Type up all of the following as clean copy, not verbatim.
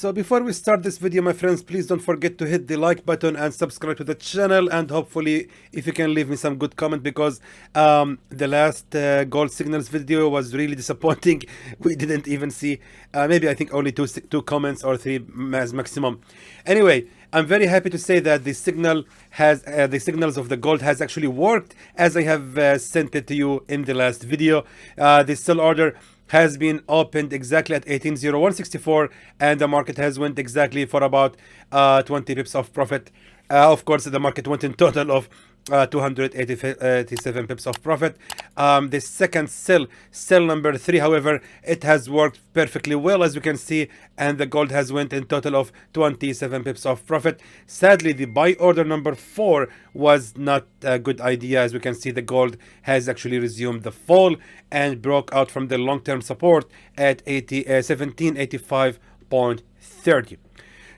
So before we start this video, my friends, please don't forget to hit the like button and subscribe to the channel, and hopefully if you can leave me some good comment, because the last gold signals video was really disappointing. We didn't even see maybe I think only two comments or three as maximum. Anyway, I'm very happy to say that the signals of the gold has actually worked, as I have sent it to you in the last video. The sell order has been opened exactly at 180164, and the market has went exactly for about 20 pips of profit. Of course, the market went in total of 287 pips of profit. The second sell number 3, however, it has worked perfectly well, as you can see, and the gold has went in total of 27 pips of profit. Sadly, the buy order number 4 was not a good idea. As we can see, the gold has actually resumed the fall and broke out from the long-term support at 1785.30.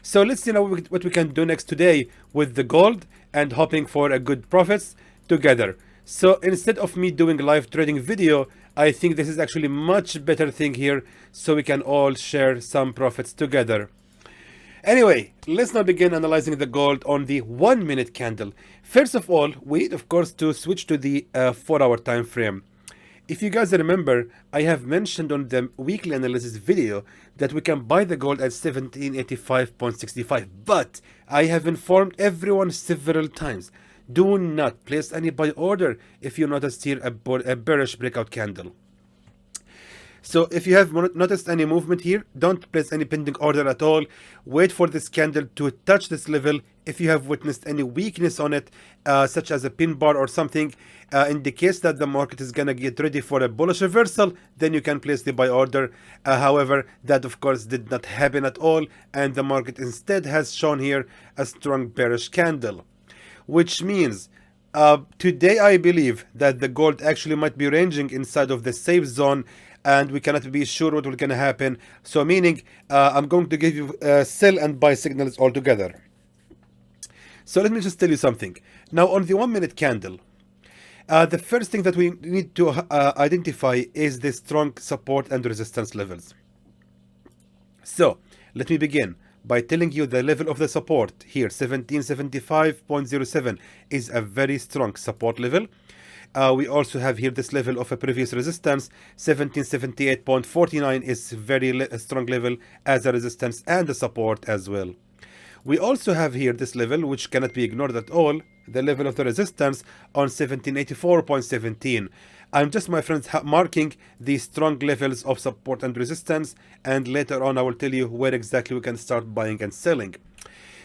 So let's see now what we can do next today with the gold, and hoping for a good profits together. So instead of me doing live trading video, I think this is actually much better thing here, so we can all share some profits together. Anyway, let's now begin analyzing the gold on the 1 minute candle. First of all, we need of course to switch to the 4-hour time frame. If you guys remember, I have mentioned on the weekly analysis video that we can buy the gold at 1785.65, but I have informed everyone several times, do not place any buy order if you notice here a bearish breakout candle. So if you have noticed any movement here, don't place any pending order at all. Wait for this candle to touch this level. If you have witnessed any weakness on it, such as a pin bar or something, indicates that the market is gonna get ready for a bullish reversal, then you can place the buy order. However, that of course did not happen at all, and the market instead has shown here a strong bearish candle, which means today I believe that the gold actually might be ranging inside of the safe zone, and we cannot be sure what will gonna happen. So meaning I'm going to give you sell and buy signals all together. So let me just tell you something. Now on the 1 minute candle, the first thing that we need to identify is the strong support and resistance levels. So let me begin by telling you the level of the support here, 1775.07, is a very strong support level. We also have here this level of a previous resistance, 1778.49 is very strong level as a resistance and a support as well. We also have here this level, which cannot be ignored at all, the level of the resistance on 1784.17. I'm just, my friends, marking the strong levels of support and resistance, and later on I will tell you where exactly we can start buying and selling.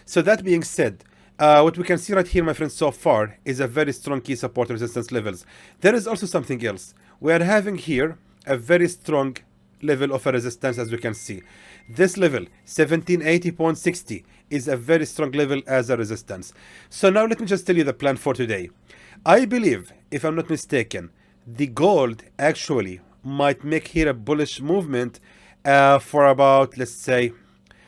So that being said, what we can see right here, my friends, so far is a very strong key support resistance levels. There is also something else. We are having here a very strong level of a resistance, as we can see. This level, 1780.60, is a very strong level as a resistance. So now let me just tell you the plan for today. I believe, if I'm not mistaken, the gold actually might make here a bullish movement for about, let's say,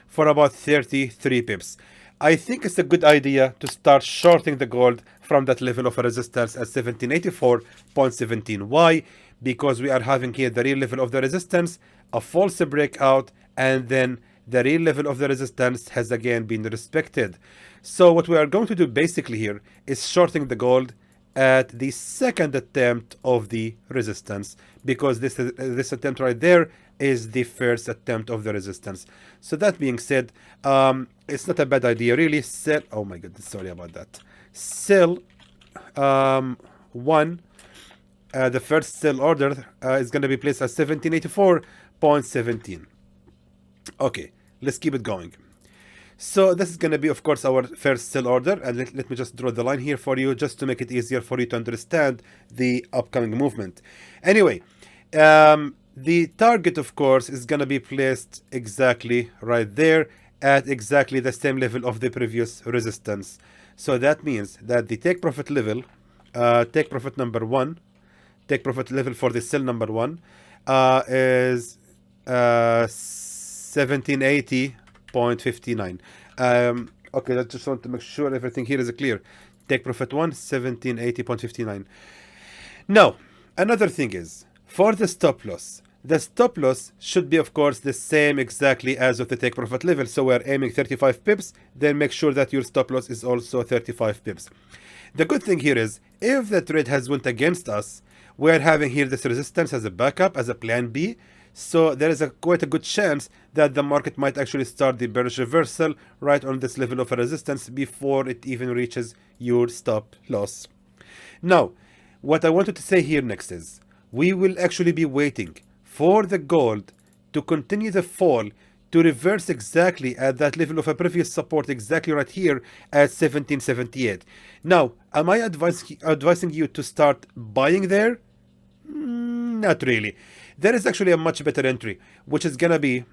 for about 33 pips. I think it's a good idea to start shorting the gold from that level of a resistance at 1784.17. Why? Because we are having here the real level of the resistance, a false breakout, and then the real level of the resistance has again been respected. So what we are going to do basically here is shorting the gold at the second attempt of the resistance, because this attempt right there is the first attempt of the resistance. So that being said, it's not a bad idea really. Sell, oh my goodness, sorry about that. Sell one, the first sell order is going to be placed at 1784.17. Okay, let's keep it going. So this is going to be, of course, our first sell order, and let me just draw the line here for you, just to make it easier for you to understand the upcoming movement. Anyway, the target, of course, is going to be placed exactly right there at exactly the same level of the previous resistance. So that means that the take profit level, take profit number 1, take profit level for the sell number 1 is 1780.59. Okay, I just want to make sure everything here is clear. Take profit 1, 1780.59. Now, another thing is, for the stop loss, the stop loss should be, of course, the same exactly as of the take profit level. So we're aiming 35 pips, then make sure that your stop loss is also 35 pips. The good thing here is, if the trade has went against us, we're having here this resistance as a backup, as a plan B. So there is quite a good chance that the market might actually start the bearish reversal right on this level of a resistance before it even reaches your stop loss. Now, what I wanted to say here next is, we will actually be waiting for the gold to continue the fall to reverse exactly at that level of a previous support, exactly right here at 1778. Now, am I advising you to start buying there? Not really. There is actually a much better entry, which is gonna be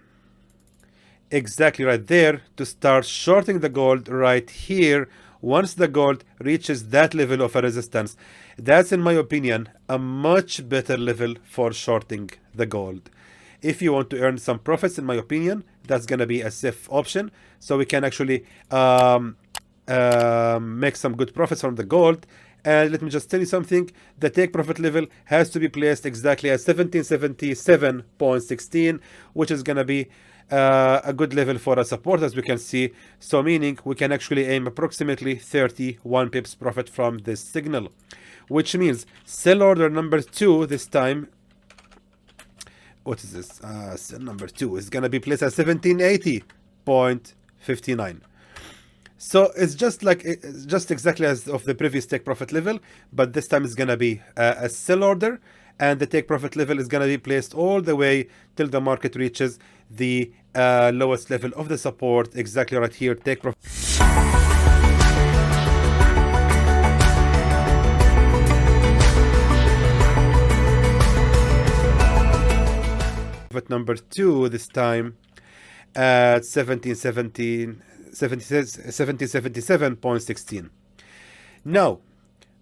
exactly right there, to start shorting the gold right here once the gold reaches that level of a resistance. That's, in my opinion, a much better level for shorting the gold. If you want to earn some profits, in my opinion, that's gonna be a safe option, so we can actually make some good profits from the gold. And let me just tell you something, the take profit level has to be placed exactly at 1777.16, which is gonna be a good level for a support, as we can see. So meaning we can actually aim approximately 31 pips profit from this signal, which means sell order number 2 this time. What is this? Sell number 2 is gonna be placed at 1780.59. So it's just exactly as of the previous take profit level, but this time it's gonna be a sell order, and the take profit level is gonna be placed all the way till the market reaches the lowest level of the support, exactly right here. Take profit number 2 this time at 1777.16. Now,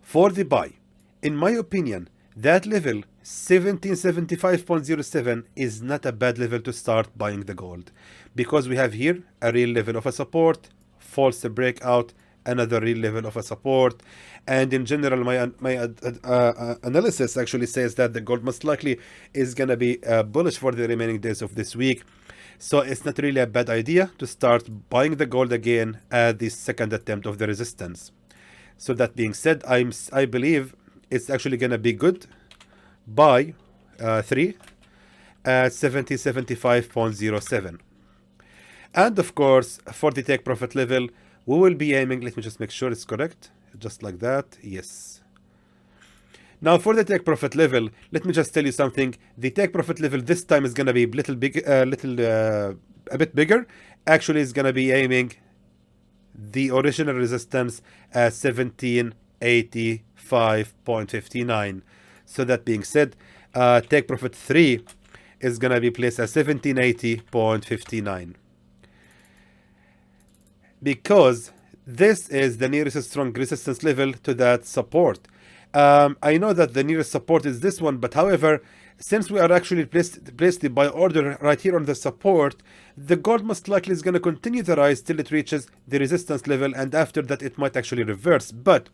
for the buy, in my opinion, that level 1775.07 is not a bad level to start buying the gold, because we have here a real level of a support, false breakout, another real level of a support, and in general my analysis actually says that the gold most likely is gonna be bullish for the remaining days of this week. So it's not really a bad idea to start buying the gold again at the second attempt of the resistance. So that being said, I believe it's actually gonna be good buy 3 at 1775.07. And of course, for the take profit level, we will be aiming, let me just make sure it's correct, just like that, yes. Now for the take profit level, let me just tell you something. The take profit level this time is gonna be a bit bigger. Actually, it's gonna be aiming the original resistance at 1785.59. So that being said, take profit 3 is gonna be placed at 1780.59. Because this is the nearest strong resistance level to that support. I know that the nearest support is this one, but however, since we are actually placed the buy order right here on the support, the gold most likely is going to continue to rise till it reaches the resistance level, and after that it might actually reverse. But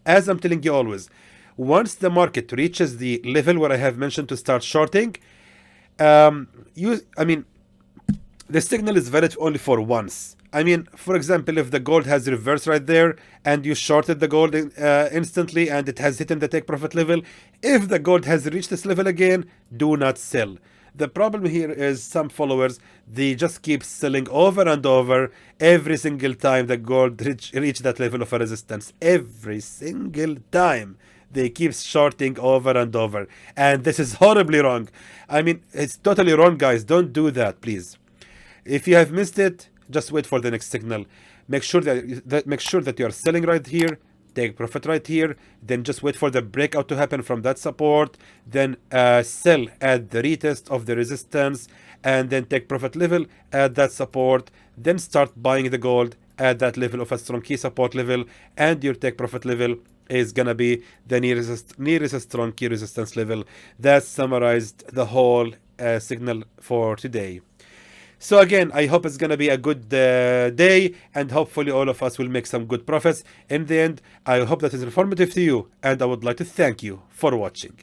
as I'm telling you always, once the market reaches the level where I have mentioned to start shorting, the signal is valid only for once. I mean, for example, if the gold has reversed right there and you shorted the gold instantly and it has hit in the take profit level, if the gold has reached this level again, do not sell. The problem here is some followers, they just keep selling over and over every single time the gold reach that level of a resistance. Every single time they keep shorting over and over, and this is horribly wrong. I mean, it's totally wrong, guys. Don't do that, please. If you have missed it, just wait for the next signal. Make sure that you are selling right here, take profit right here, then just wait for the breakout to happen from that support, then sell at the retest of the resistance, and then take profit level at that support, then start buying the gold at that level of a strong key support level, and your take profit level is gonna be the nearest strong key resistance level. That summarized the whole signal for today. So again, I hope it's going to be a good day, and hopefully all of us will make some good profits. In the end, I hope that is informative to you, and I would like to thank you for watching.